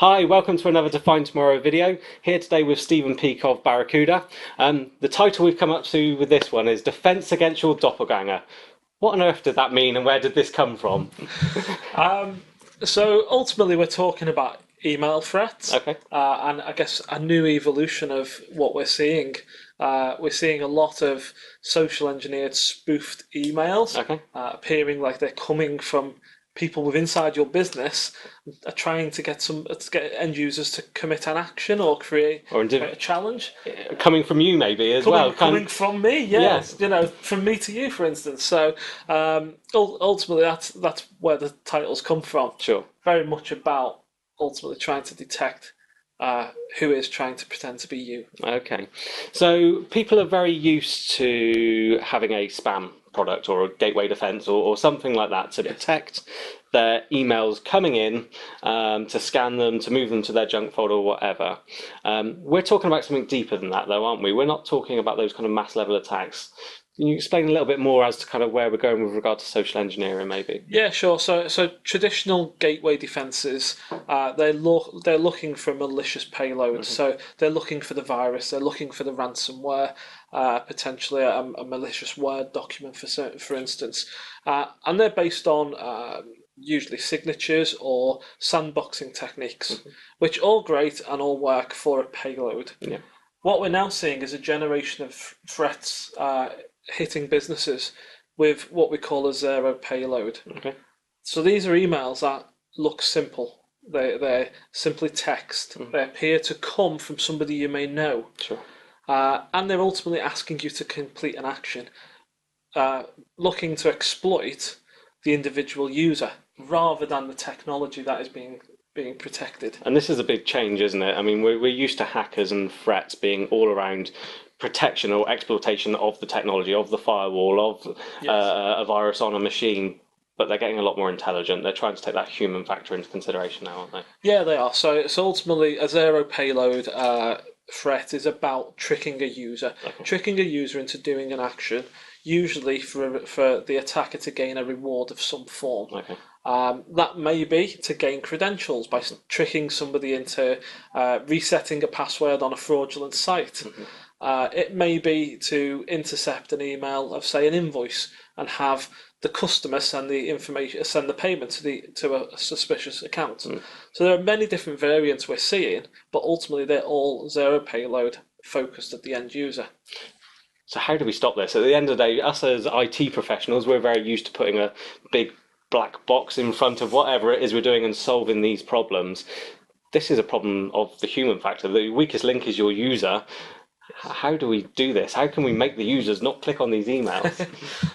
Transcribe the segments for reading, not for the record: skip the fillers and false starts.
Hi, welcome to another Define Tomorrow video. Here today with Stephen Peake of Barracuda. The title we've come up to with this one is Defense Against Your Doppelganger. What on earth did that mean and where did this come from? So ultimately, we're talking about email threats, Okay. and I guess a new evolution of what we're seeing. We're seeing a lot of social engineered spoofed emails Okay. appearing like they're coming from people with inside your business, are trying to get end users to commit an action or create a challenge. Coming from you maybe as well. Coming from me, Yes. from me to you, for instance. So ultimately, that's where the titles come from. Sure. Very much about ultimately trying to detect who is trying to pretend to be you. Okay. So people are very used to having a spam product or a gateway defense or something like that to protect their emails coming in, to scan them, to move them to their junk folder or whatever. We're talking about something deeper than that, though, aren't we? We're not talking about those kind of mass level attacks. Can you explain a little bit more as to kind of where we're going with regard to social engineering, maybe? Yeah, sure. So traditional gateway defenses, they're looking for malicious payloads. So they're looking for the virus, they're looking for the ransomware, potentially a malicious Word document for instance, and they're based on usually signatures or sandboxing techniques, which all great and all work for a payload. Yeah. What we're now seeing is a generation of threats hitting businesses with what we call a zero payload. Okay. So these are emails that look simple. They're simply text. They appear to come from somebody you may know. Sure. And they're ultimately asking you to complete an action, looking to exploit the individual user rather than the technology that is being protected. And this is a big change, isn't it? I mean, we're used to hackers and threats being all around protection or exploitation of the technology, of the firewall, of a virus on a machine, but they're getting a lot more intelligent. They're trying to take that human factor into consideration now, aren't they? Yeah, they are. So it's ultimately a zero payload threat is about tricking a user, tricking a user into doing an action, usually for the attacker to gain a reward of some form. Okay. That may be to gain credentials by tricking somebody into resetting a password on a fraudulent site. It may be to intercept an email of, say, an invoice and have the customer send the payment to a suspicious account. So there are many different variants we're seeing, but ultimately they're all zero payload focused at the end user. So how do we stop this? At the end of the day, us as IT professionals, we're very used to putting a big black box in front of whatever it is we're doing and solving these problems. This is a problem of the human factor. The weakest link is your user. How do we do this? How can we make the users not click on these emails?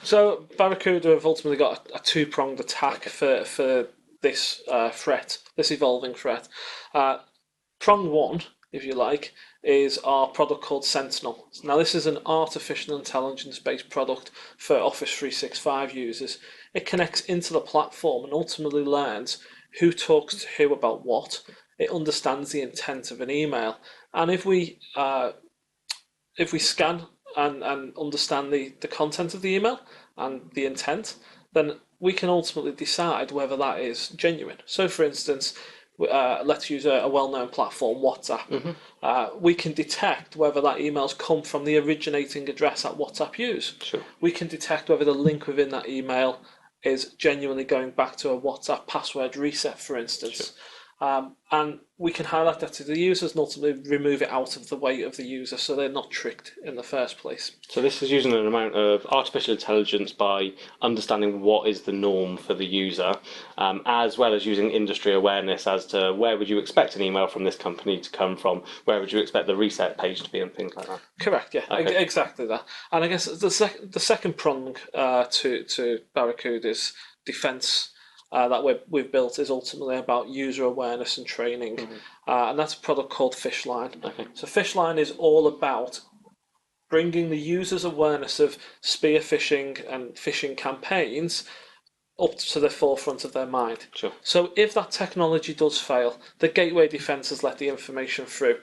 So Barracuda have ultimately got a two-pronged attack for this threat, this evolving threat. Prong one, if you like, is our product called Sentinel. Now, this is an artificial intelligence-based product for Office 365 users. It connects into the platform and ultimately learns who talks to who about what. It understands the intent of an email, and if we scan and understand the content of the email and the intent, then we can ultimately decide whether that is genuine. So, for instance, let's use a well-known platform, WhatsApp. We can detect whether that email's come from the originating address that WhatsApp used. Sure. We can detect whether the link within that email is genuinely going back to a WhatsApp password reset, for instance. Sure. And we can highlight that to the users and ultimately remove it out of the way of the user so they're not tricked in the first place. So this is using an amount of artificial intelligence by understanding what is the norm for the user, as well as using industry awareness as to where would you expect an email from this company to come from, where would you expect the reset page to be, and things like that. Correct, yeah, Okay. exactly that. And I guess the second prong to Barracuda's defence that we've built is ultimately about user awareness and training, and that's a product called Fishline. Okay. So Fishline is all about bringing the user's awareness of spear phishing and phishing campaigns up to the forefront of their mind. Sure. So if that technology does fail, the gateway defense has let the information through.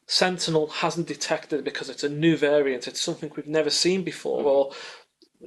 Sentinel hasn't detected it because it's a new variant, it's something we've never seen before, or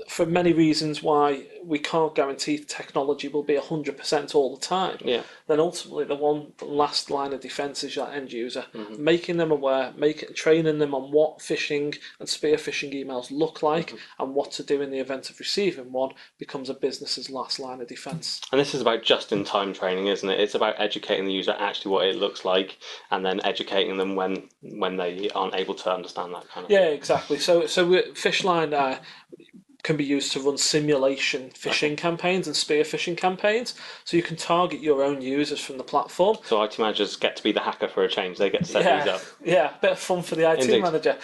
for many reasons why we can't guarantee technology will be 100% all the time, Yeah. then ultimately the one last line of defence is that end user, making them aware, training them on what phishing and spear phishing emails look like and what to do in the event of receiving one becomes a business's last line of defence. And this is about just-in-time training, isn't it? It's about educating the user actually what it looks like, and then educating them when they aren't able to understand that kind of Yeah, thing. exactly. So Fishline can be used to run simulation phishing campaigns and spear phishing campaigns. So you can target your own users from the platform. So IT managers get to be the hacker for a change. They get to set these up. Yeah, bit of fun for the IT Indeed. manager.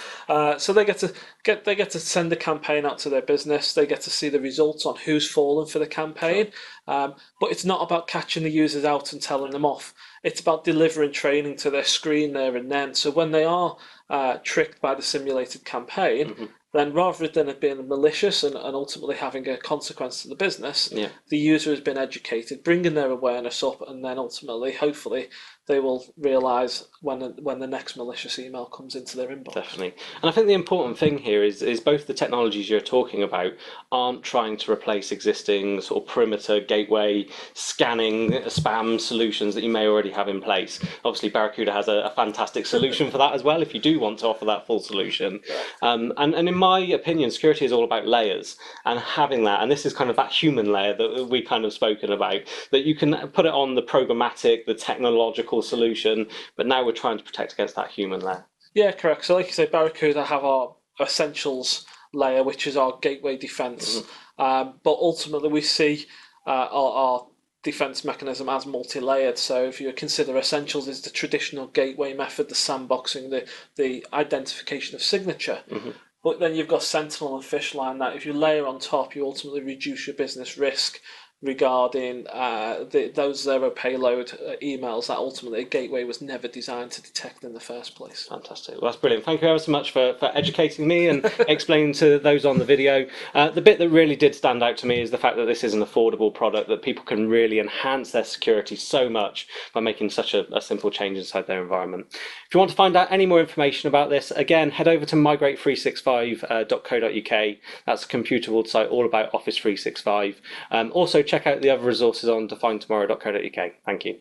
So they get to send a campaign out to their business. They get to see the results on who's fallen for the campaign. Sure. But it's not about catching the users out and telling them off. It's about delivering training to their screen there and then. So when they are tricked by the simulated campaign, then rather than it being malicious and ultimately having a consequence to the business, the user has been educated, bringing their awareness up, and then ultimately, hopefully, they will realise when the next malicious email comes into their inbox. Definitely. And I think the important thing here is both the technologies you're talking about aren't trying to replace existing sort of perimeter gateway scanning spam solutions that you may already have in place. Obviously, Barracuda has a fantastic solution for that as well, if you do want to offer that full solution. And in my opinion, security is all about layers, and having that, and this is kind of that human layer that we kind of spoken about, that you can put it on the programmatic, the technological solution, but now we're trying to protect against that human layer. Yeah, correct. So like you say, Barracuda have our essentials layer, which is our gateway defense. But ultimately we see our defense mechanism as multi-layered. So if you consider essentials is the traditional gateway method, the sandboxing, the identification of signature. But then you've got Sentinel and Fishline that if you layer on top, you ultimately reduce your business risk regarding those zero payload emails that ultimately a gateway was never designed to detect in the first place. Fantastic. Well, that's brilliant. Thank you ever so much for educating me and explaining to those on the video. The bit that really did stand out to me is the fact that this is an affordable product, that people can really enhance their security so much by making such a simple change inside their environment. If you want to find out any more information about this, again, head over to migrate365.co.uk. That's a computer world site all about Office 365. Also, check out the other resources on define tomorrow.co.uk. Thank you.